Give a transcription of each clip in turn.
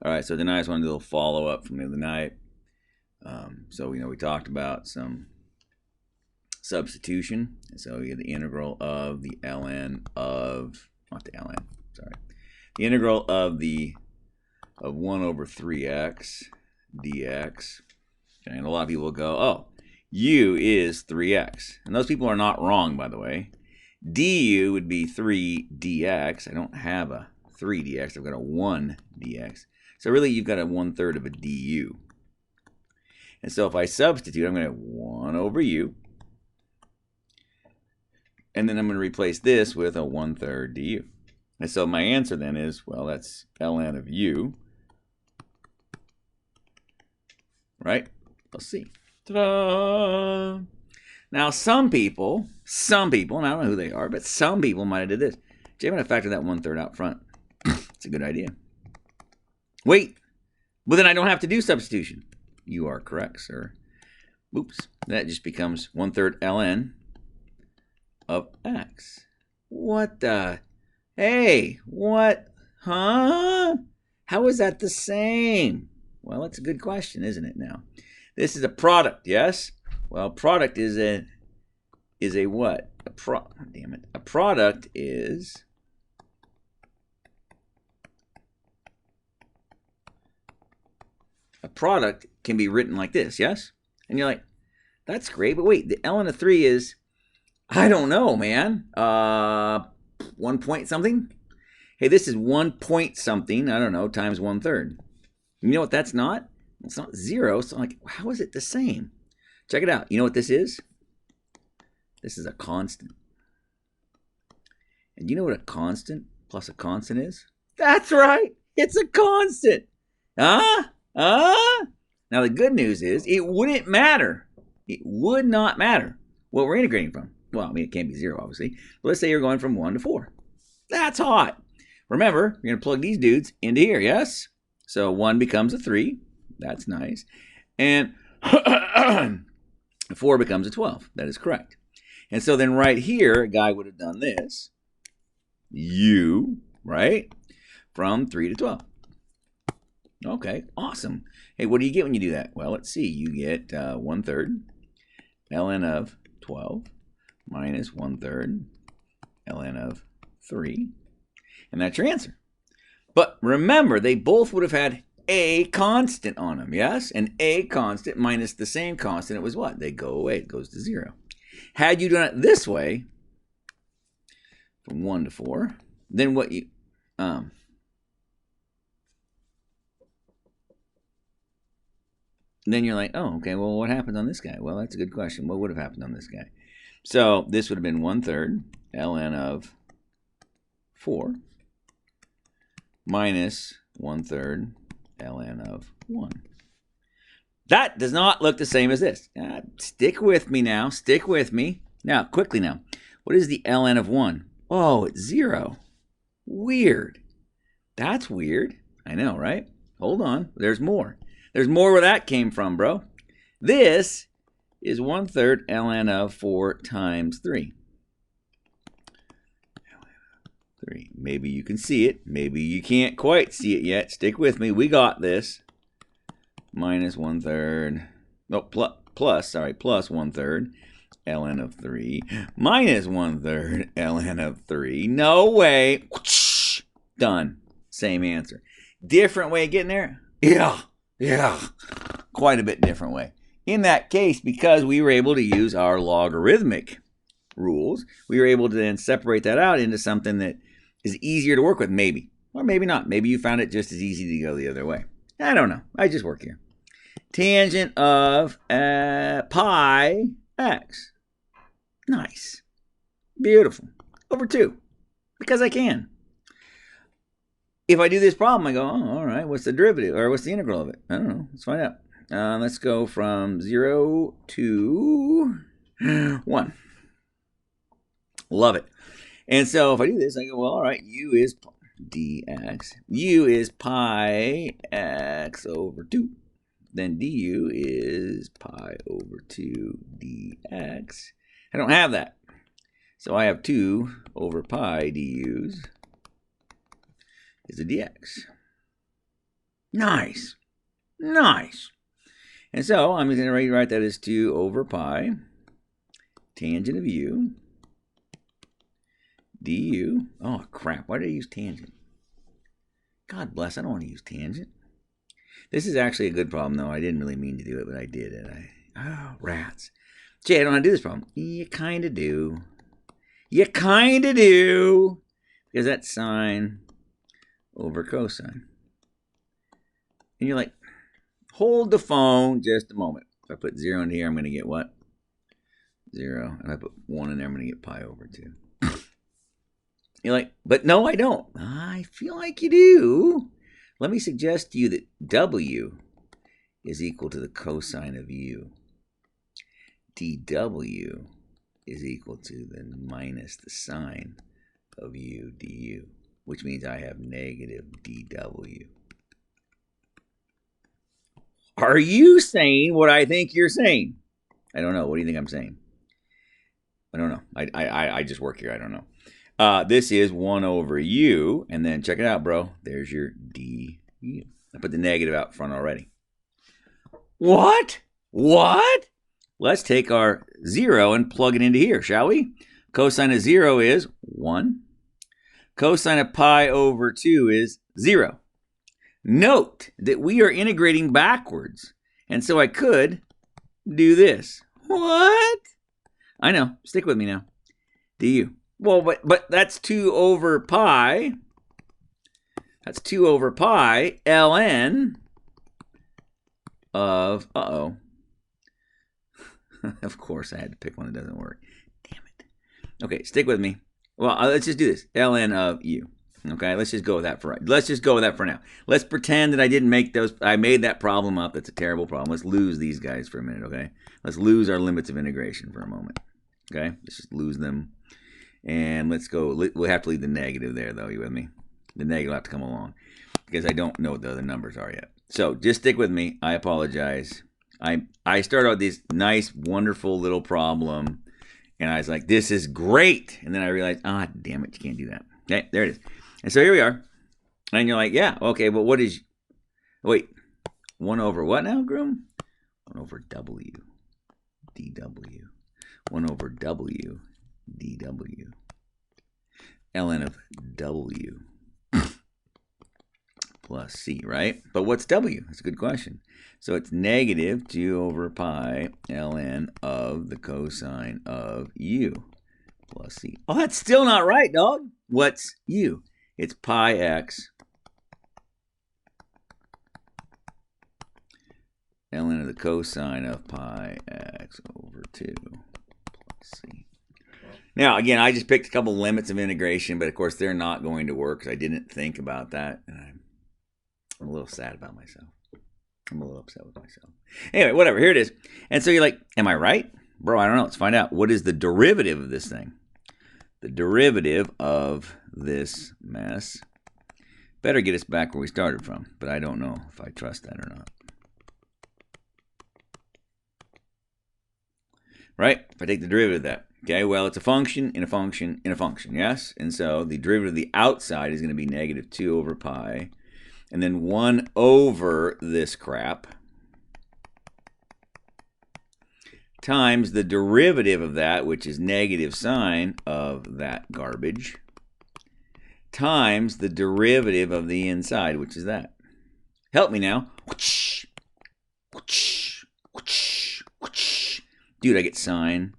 All right, so then I just want to do a little follow-up from the other night. So, we talked about some substitution. And so you get the integral of the ln of, not the ln, sorry. The integral of 1 over 3x dx. And a lot of people will go, oh, u is 3x. And those people are not wrong, by the way. Du would be 3 dx. I don't have a 3 dx. I've got a 1 dx. So really, you've got a 1/3 of a du. And so if I substitute, I'm going to have 1 over u. And then I'm going to replace this with a 1/3 du. And so my answer then is, well, that's ln of u. Right? Let's see. Ta-da! Now, some people, and I don't know who they are, but some people might have did this. Jay, I'm going to factor that 1/3 out front. It's a good idea. Wait, but then I don't have to do substitution. You are correct, sir. Oops, that just becomes 1/3 ln of x. What the? Hey, what? Huh? How is that the same? Well, that's a good question, isn't it now? This is a product, yes? Well, product is a what? Damn it. A product is a product can be written like this, yes? And you're like, that's great, but wait, the ln of 3 is, I don't know, man. 1 point something? Hey, this is 1 point something, I don't know, times 1/3. You know what that's not? It's not 0, so I'm like, how is it the same? Check it out. You know what this is? This is a constant. And you know what a constant plus a constant is? That's right. It's a constant. Now the good news is it wouldn't matter. It would not matter what we're integrating from. Well, I mean, it can't be 0, obviously. But let's say you're going from 1 to 4. That's hot. Remember, you're going to plug these dudes into here, yes? So 1 becomes a 3. That's nice. And 4 becomes a 12. That is correct. And so then right here, a guy would have done this. U, right? From 3 to 12. Okay, awesome. Hey, what do you get when you do that? Well, let's see. You get 1/3 ln of 12 minus 1/3 ln of 3. And that's your answer. But remember, they both would have had a constant on them, yes? And a constant minus the same constant, it was what? They go away. It goes to 0. Had you done it this way, from 1 to 4, then what you... then you're like, oh, okay, well, what happened on this guy? Well, that's a good question. What would have happened on this guy? So this would have been 1/3 ln of 4 minus 1/3 ln of 1. That does not look the same as this. Stick with me now. Stick with me. Now, quickly now. What is the ln of 1? Oh, it's 0. Weird. That's weird. I know, right? Hold on. There's more. There's more where that came from, bro. This is 1/3 ln of 4 times 3. Maybe you can see it. Maybe you can't quite see it yet. Stick with me. We got this. Minus 1/3. No, plus 1/3 ln of 3. Minus 1/3 ln of 3. No way. Done. Same answer. Different way of getting there? Yeah. Quite a bit different way. In that case, because we were able to use our logarithmic rules, we were able to then separate that out into something that is easier to work with, maybe. Or maybe not. Maybe you found it just as easy to go the other way. I don't know. I just work here. Tangent of pi x. Nice. Beautiful. Over 2. Because I can. If I do this problem, I go, oh, all right, what's the derivative? Or what's the integral of it? I don't know. Let's find out. Let's go from 0 to 1. Love it. And so if I do this, I go, well, all right, u is dx. U is pi x over 2. Then du is pi over 2 dx. I don't have that. So I have 2 over pi du's is a dx. Nice. Nice. And so I'm going to rewrite that as 2 over pi tangent of u du. Oh, crap. Why did I use tangent? God bless. I don't want to use tangent. This is actually a good problem, though. I didn't really mean to do it, but I did it. Oh, rats. Jay, I don't want to do this problem. You kind of do. You kind of do. Because that's sine over cosine. And you're like, hold the phone just a moment. If I put 0 in here, I'm going to get what? 0. And if I put 1 in there, I'm going to get pi over 2. You're like, but no, I don't. I feel like you do. Let me suggest to you that w is equal to the cosine of u. dw is equal to the minus the sine of u du, which means I have negative dw. Are you saying what I think you're saying? I don't know. What do you think I'm saying? I don't know. I just work here. I don't know. This is 1 over u, and then check it out, bro. There's your du. I put the negative out front already. What? What? Let's take our 0 and plug it into here, shall we? Cosine of 0 is 1. Cosine of pi over 2 is 0. Note that we are integrating backwards, and so I could do this. What? I know. Stick with me now. Du. Well, but that's 2 over pi. That's 2 over pi ln of, of course, I had to pick one that doesn't work. Damn it. Okay, stick with me. Well, let's just do this. ln of u. Okay, let's just go with that for now. Let's pretend that I didn't make those. I made that problem up. That's a terrible problem. Let's lose these guys for a minute, okay? Let's lose our limits of integration for a moment. Okay? Let's just lose them. And let's go. We'll have to leave the negative there, though. You with me? The negative will have to come along because I don't know what the other numbers are yet. So just stick with me. I apologize. I started out this nice, wonderful little problem, and I was like, this is great. And then I realized, damn it, you can't do that. Okay, there it is. And so here we are. And you're like, yeah, okay, but what is, wait, 1 over what now, Groom? 1 over w, dw. 1 over w, dw. ln of w plus c, right? But what's w? That's a good question. So it's negative 2 over pi ln of the cosine of u plus c. Oh, that's still not right, dog. What's u? It's pi x ln of the cosine of pi x over 2 plus c. Now, again, I just picked a couple limits of integration, but of course they're not going to work because I didn't think about that. And I'm a little sad about myself. I'm a little upset with myself. Anyway, whatever. Here it is. And so you're like, am I right? Bro, I don't know. Let's find out. What is the derivative of this thing? The derivative of this mess. Better get us back where we started from, but I don't know if I trust that or not. Right? If I take the derivative of that. Okay, well, it's a function in a function in a function, yes? And so the derivative of the outside is going to be negative 2 over pi. And then 1 over this crap times the derivative of that, which is negative sine of that garbage, times the derivative of the inside, which is that. Help me now. Dude, I get sine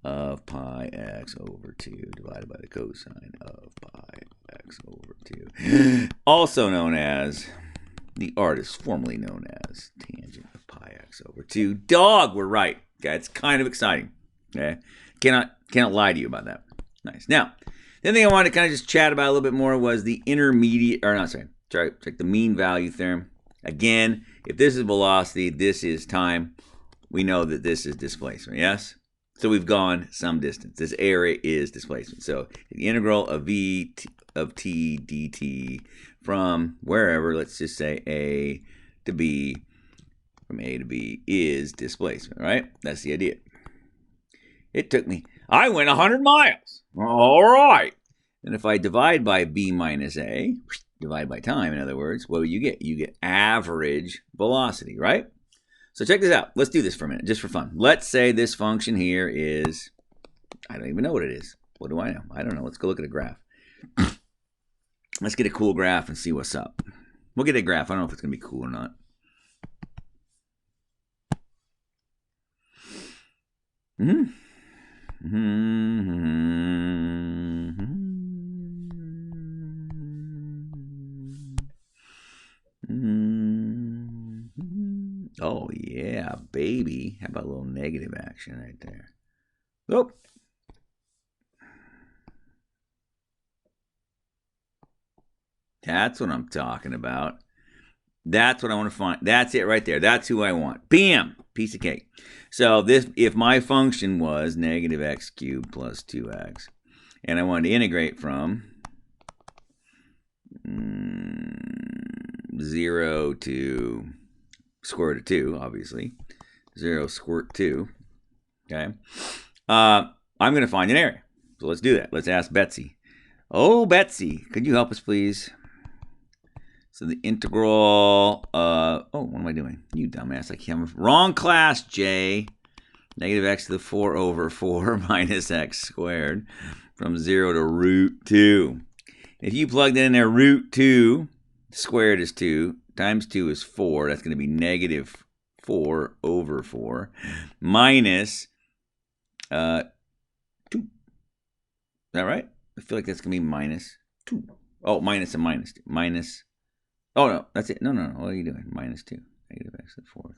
of pi x over 2 divided by the cosine of pi x over 2. Also known as, the art is formerly known as tangent of pi x over 2. Dog, we're right. Okay, it's kind of exciting. Okay, cannot lie to you about that. Nice. Now, the other thing I wanted to kind of just chat about a little bit more was the intermediate, or not, sorry, check the mean value theorem. Again, if this is velocity, this is time. We know that this is displacement, yes? So we've gone some distance. This area is displacement. So the integral of v of t dt from wherever, let's just say A to B, from A to B is displacement, right? That's the idea. It took me, I went 100 miles. All right. And if I divide by B minus A, divide by time, in other words, what do you get? You get average velocity, right? So check this out. Let's do this for a minute, just for fun. Let's say this function here is, I don't even know what it is. What do I know? I don't know. Let's go look at a graph. Let's get a cool graph and see what's up. We'll get a graph. I don't know if it's going to be cool or not. Oh, yeah, baby. How about a little negative action right there? Oh. That's what I'm talking about. That's what I want to find. That's it right there. That's who I want. Bam! Piece of cake. So this, if my function was negative x cubed plus 2x, and I wanted to integrate from 0 to square root of 2, obviously. 0 squirt 2. Okay. I'm going to find an area. So let's do that. Let's ask Betsy. Oh, Betsy, could you help us, please? So the integral, oh, what am I doing? You dumbass, I can't, wrong class, Jay. Negative x to the 4 over 4 minus x squared from 0 to root 2. If you plug that in there, root 2 squared is 2, times 2 is 4. That's going to be negative 4 over 4 minus 2. Is that right? I feel like that's going to be minus 2. Oh, minus and minus 2. Minus. Oh, no, that's it. No. What are you doing? Minus 2. Negative x to the 4th.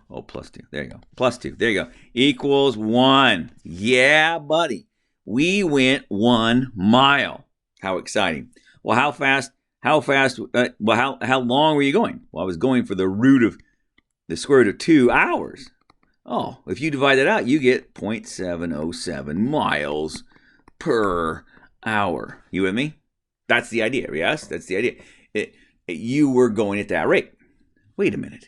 Oh, plus 2. There you go. Plus 2. There you go. Equals 1. Yeah, buddy. We went 1 mile. How exciting. Well, how long were you going? Well, I was going for the root of the square root of 2 hours. Oh, if you divide that out, you get 0.707 miles per hour. You with me? That's the idea, yes? That's the idea. You were going at that rate. Wait a minute.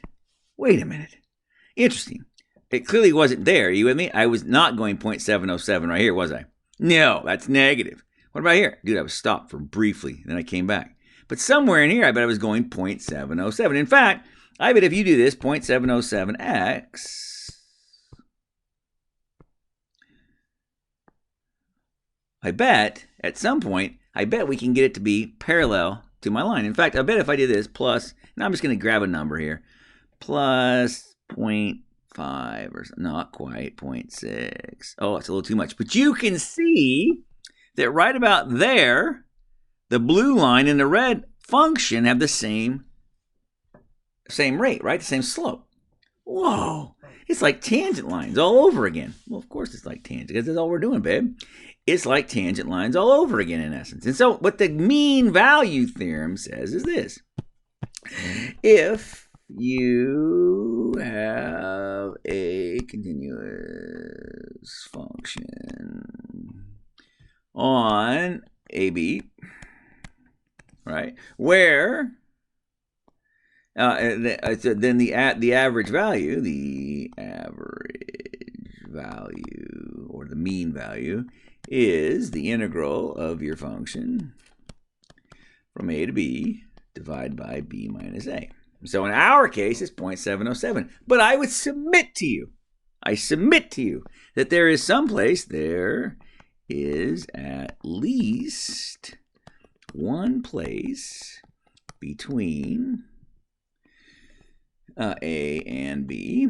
Interesting. It clearly wasn't there. You with me? I was not going 0.707 right here, was I? No, that's negative. What about here? Dude, I was stopped for briefly, then I came back. But somewhere in here, I bet I was going 0.707. In fact, I bet if you do this, 0.707x, I bet at some point, we can get it to be parallel to my line. In fact, I bet if I do this plus, now I'm just going to grab a number here, plus 0.5 or not quite 0.6. Oh, it's a little too much. But you can see that right about there, the blue line and the red function have the same rate, right? The same slope. Whoa. It's like tangent lines all over again. Well, of course it's like tangent, because that's all we're doing, babe. It's like tangent lines all over again, in essence. And so what the mean value theorem says is this. If you have a continuous function on AB, right, where then the average value, or the mean value, is the integral of your function from a to b divided by b minus a. So in our case, it's 0.707. But I would submit to you, that there is at least one place between A and B,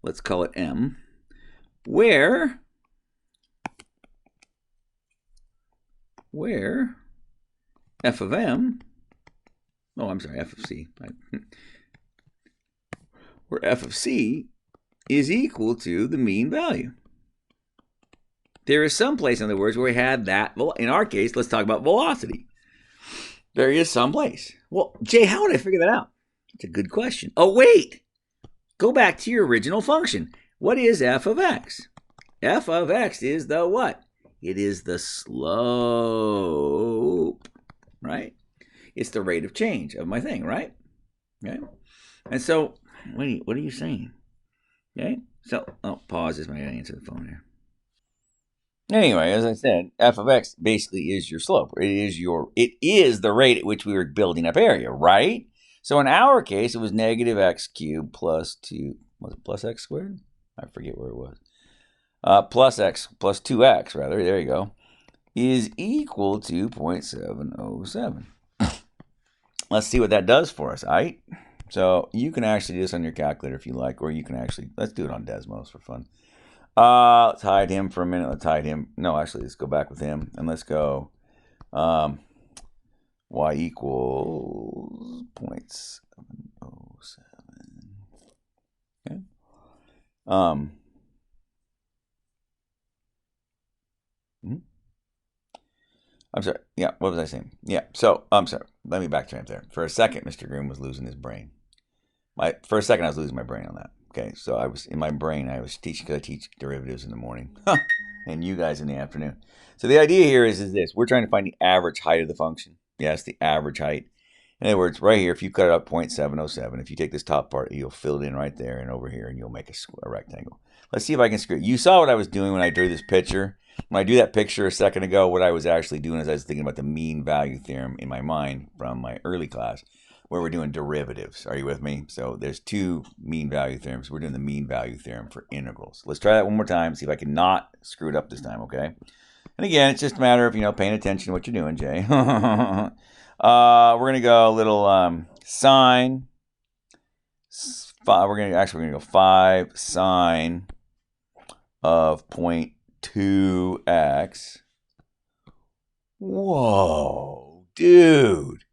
let's call it M, where f of m, f of c, where f of c is equal to the mean value. There is some place, in other words, where we had that. In our case, let's talk about velocity. There is some place. Well, Jay, how would I figure that out? That's a good question. Oh, wait. Go back to your original function. What is f of x? F of x is the what? It is the slope, right? It's the rate of change of my thing, right? Okay. And so, what are you saying? Okay. So, pause this. I gotta answer the phone here. Anyway, as I said, f of x basically is your slope. It is the rate at which we were building up area, right? So in our case, it was negative x cubed plus 2, was it plus x squared? I forget where it was. Plus x, plus 2x, rather, there you go, is equal to 0.707. Let's see what that does for us, right? So you can actually do this on your calculator if you like, or you can actually, let's do it on Desmos for fun. Let's hide him for a minute. Let's hide him. No, actually, let's go back with him. And let's go y equals 0.707. Okay. I'm sorry. Yeah, what was I saying? Yeah, so, I'm sorry. Let me backtrack there. For a second, Mr. Groom was losing his brain. For a second, I was losing my brain on that. Okay, so I was in my brain. I was teaching because I teach derivatives in the morning, and you guys in the afternoon. So the idea here is this: we're trying to find the average height of the function. Yes, the average height. In other words, right here, if you cut it up 0.707, if you take this top part, you'll fill it in right there and over here, and you'll make a rectangle. Let's see if I can screw it. You saw what I was doing when I drew this picture. When I drew that picture a second ago, what I was actually doing is I was thinking about the mean value theorem in my mind from my early class, where we're doing derivatives. Are you with me? So there's two mean value theorems. We're doing the mean value theorem for integrals. Let's try that one more time, see if I can not screw it up this time, okay? And again, it's just a matter of, paying attention to what you're doing, Jay. We're going to go a little sine. We're going to go 5 sine of 0.2x. Whoa, dude.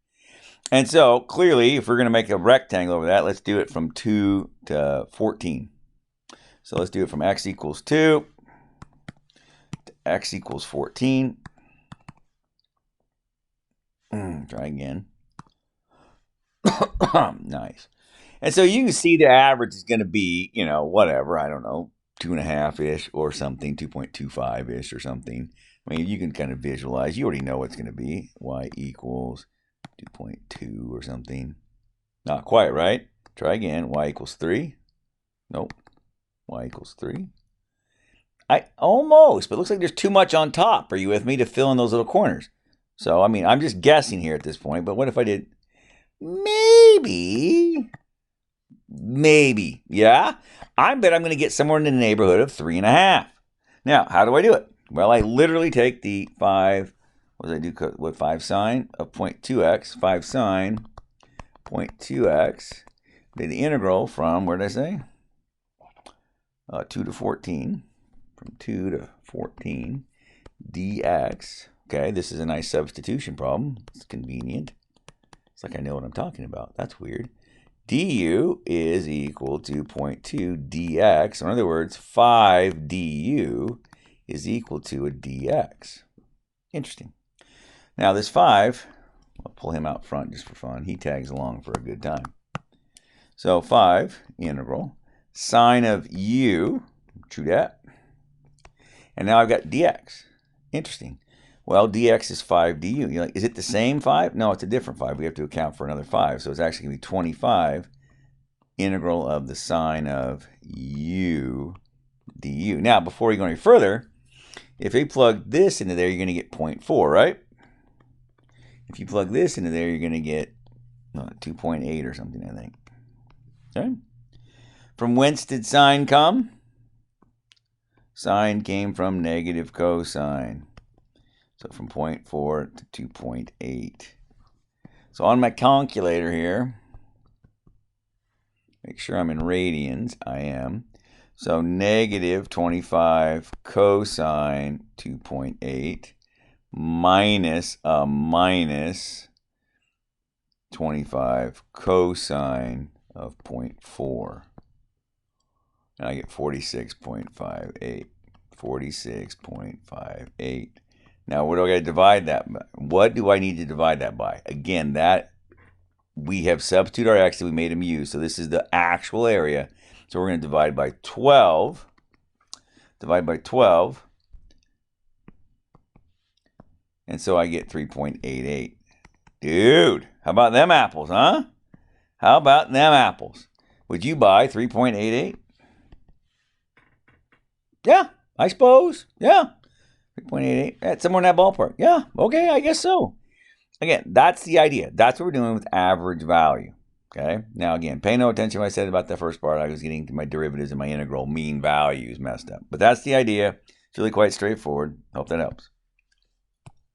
And so, clearly, if we're going to make a rectangle over that, let's do it from 2 to 14. So let's do it from x equals 2 to x equals 14. Try again. Nice. And so you can see the average is going to be, whatever, I don't know, 2.5-ish or something, 2.25-ish or something. I mean, you can kind of visualize. You already know what's going to be. Y equals 2.2 or something. Not quite, right? Try again. Y equals 3. Nope. Y equals 3. Almost, but it looks like there's too much on top. Are you with me to fill in those little corners? So, I mean, I'm just guessing here at this point, but what if I did maybe, yeah? I bet I'm going to get somewhere in the neighborhood of 3.5. Now, how do I do it? Well, I literally take the 5, what did I do? What, 5 sine of 0.2x, 5 sine 0.2x, the integral from, where did I say? 2 to 14, from 2 to 14 dx. Okay, this is a nice substitution problem. It's convenient. It's like I know what I'm talking about. That's weird. Du is equal to 0.2 dx. In other words, 5 du is equal to a dx. Interesting. Now this 5, I'll pull him out front just for fun. He tags along for a good time. So 5 integral sine of u, true that. And now I've got dx. Interesting. Well, dx is 5 du. You're like, is it the same 5? No, it's a different 5. We have to account for another 5. So it's actually going to be 25 integral of the sine of u du. Now, before you go any further, if you plug this into there, you're going to get 0.4, right? If you plug this into there, you're going to get 2.8 or something, I think. Okay. From whence did sine come? Sine came from negative cosine. So from 0.4 to 2.8. So on my calculator here, make sure I'm in radians. I am. So negative 25 cosine 2.8 minus a minus 25 cosine of 0.4. And I get 46.58. 46.58. Now, what do I got to divide that by? What do I need to divide that by? Again, that we have substituted our x that we made him use. So this is the actual area. So we're going to divide by 12. Divide by 12. And so I get 3.88. Dude, how about them apples, huh? How about them apples? Would you buy 3.88? Yeah, I suppose. Yeah. 3.88. It's somewhere in that ballpark. Yeah, okay, I guess so. Again, that's the idea. That's what we're doing with average value. Okay. Now, again, pay no attention to what I said about the first part. I was getting to my derivatives and my integral mean values messed up. But that's the idea. It's really quite straightforward. Hope that helps.